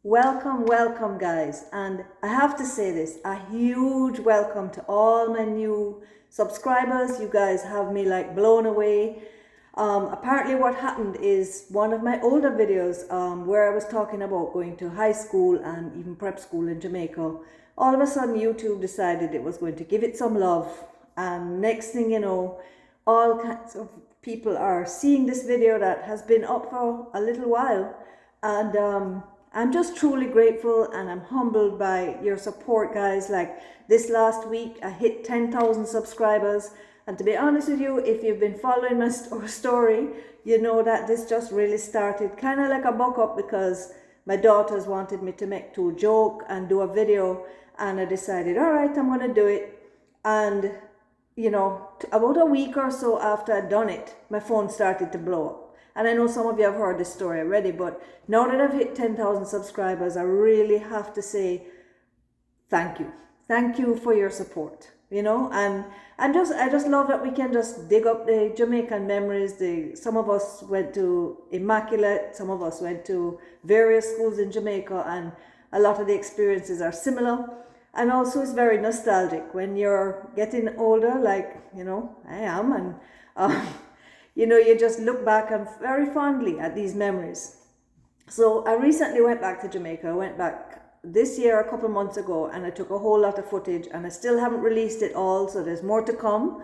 Welcome, welcome, guys. And I have to say this, a huge welcome to all my new subscribers. You guys have me like blown away. Apparently what happened is one of my older videos where I was talking about going to high school and even prep school in Jamaica, all of a sudden YouTube decided it was going to give it some love. And next thing you know, all kinds of people are seeing this video that has been up for a little while. And I'm just truly grateful and I'm humbled by your support, guys. Like this last week, I hit 10,000 subscribers. And to be honest with you, if you've been following my story, you know that this just really started kind of like a buck up because my daughters wanted me to make two joke and do a video. And I decided, all right, I'm going to do it. And, you know, about a week or so after I'd done it, my phone started to blow up. And I know some of you have heard this story already, but now that I've hit 10,000 subscribers, I really have to say thank you. Thank you for your support, you know, and I just love that we can just dig up the Jamaican memories. Some of us went to Immaculate, some of us went to various schools in Jamaica, and a lot of the experiences are similar. And also it's very nostalgic when you're getting older, like, you know, I am, and you know, you just look back and very fondly at these memories. So I recently went back to Jamaica. I went back this year, a couple months ago, and I took a whole lot of footage, and I still haven't released it all, so there's more to come.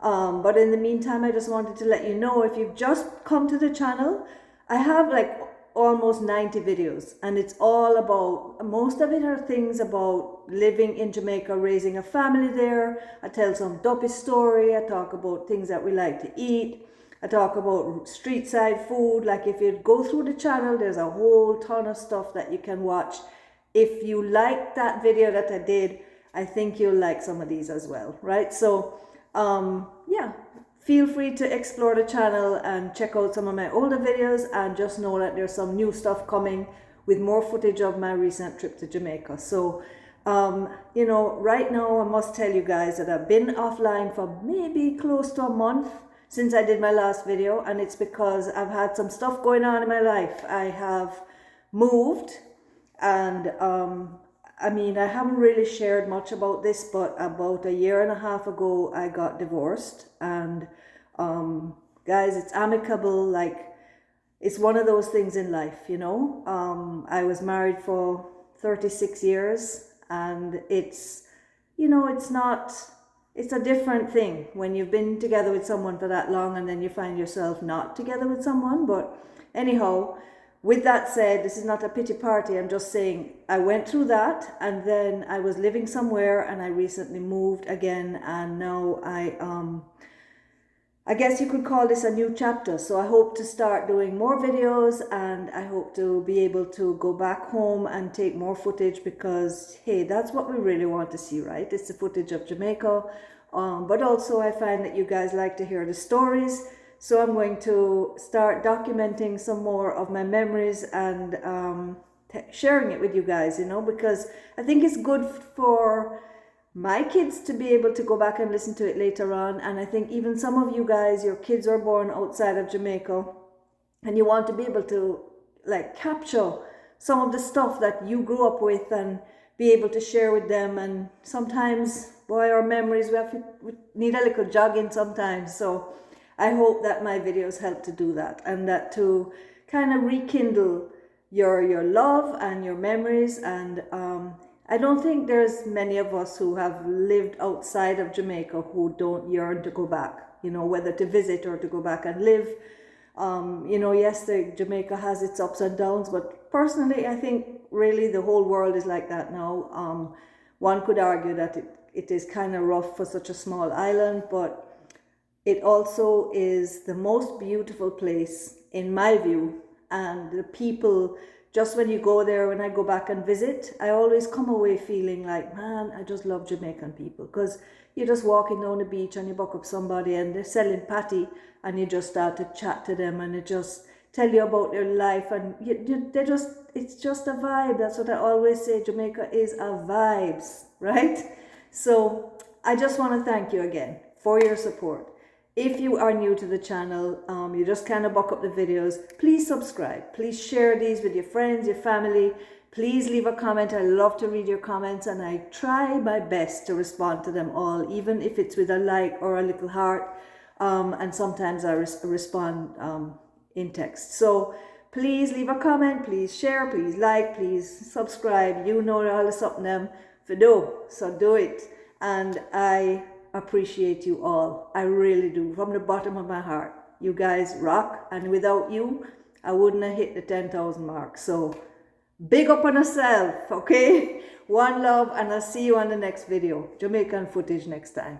But in the meantime, I just wanted to let you know, if you've just come to the channel, I have like almost 90 videos, and it's all about, most of it are things about living in Jamaica, raising a family there. I tell some duppy story. I talk about things that we like to eat. I talk about street side food. Like if you go through the channel, there's a whole ton of stuff that you can watch. If you like that video that I did, I think you'll like some of these as well, right? So yeah, feel free to explore the channel and check out some of my older videos, and just know that there's some new stuff coming with more footage of my recent trip to Jamaica. So you know, right now I must tell you guys that I've been offline for maybe close to a month since I did my last video, and it's because I've had some stuff going on in my life. I have moved, and I mean, I haven't really shared much about this, but about a year and a half ago I got divorced. And guys, it's amicable. Like, it's one of those things in life, you know. I was married for 36 years, and it's, you know, it's a different thing when you've been together with someone for that long and then you find yourself not together with someone. But anyhow, with that said, this is not a pity party. I'm just saying I went through that, and then I was living somewhere, and I recently moved again, and now I guess you could call this a new chapter. So I hope to start doing more videos, and I hope to be able to go back home and take more footage, because hey, that's what we really want to see, right? It's the footage of Jamaica. But also I find that you guys like to hear the stories. So I'm going to start documenting some more of my memories and sharing it with you guys, you know, because I think it's good for my kids to be able to go back and listen to it later on. And I think even some of you guys, your kids are born outside of Jamaica, and you want to be able to like capture some of the stuff that you grew up with and be able to share with them. And sometimes, boy, our memories, we need a little jogging sometimes. So I hope that my videos help to do that, and that to kind of rekindle your love and your memories. And I don't think there's many of us who have lived outside of Jamaica who don't yearn to go back, you know, whether to visit or to go back and live. You know, yes, Jamaica has its ups and downs, but personally, I think really the whole world is like that now. One could argue that it is kind of rough for such a small island, but it also is the most beautiful place in my view. And the people, just when you go there, when I go back and visit, I always come away feeling like, man, I just love Jamaican people. Because you're just walking down the beach and you buck up somebody and they're selling patty, and you just start to chat to them, and they just tell you about their life, and it's just a vibe. That's what I always say. Jamaica is a vibes, right? So I just want to thank you again for your support. If you are new to the channel, you just kind of buck up the videos, please subscribe. Please share these with your friends, your family. Please leave a comment. I love to read your comments, and I try my best to respond to them all, even if it's with a like or a little heart. And sometimes I respond in text. So please leave a comment, please share, please like, please subscribe. You know all the something them for do, so do it. And I appreciate you all. I really do, from the bottom of my heart. You guys rock, and without you, I wouldn't have hit the 10,000 mark. So big up on yourself, okay? One love, and I'll see you on the next video. Jamaican footage next time.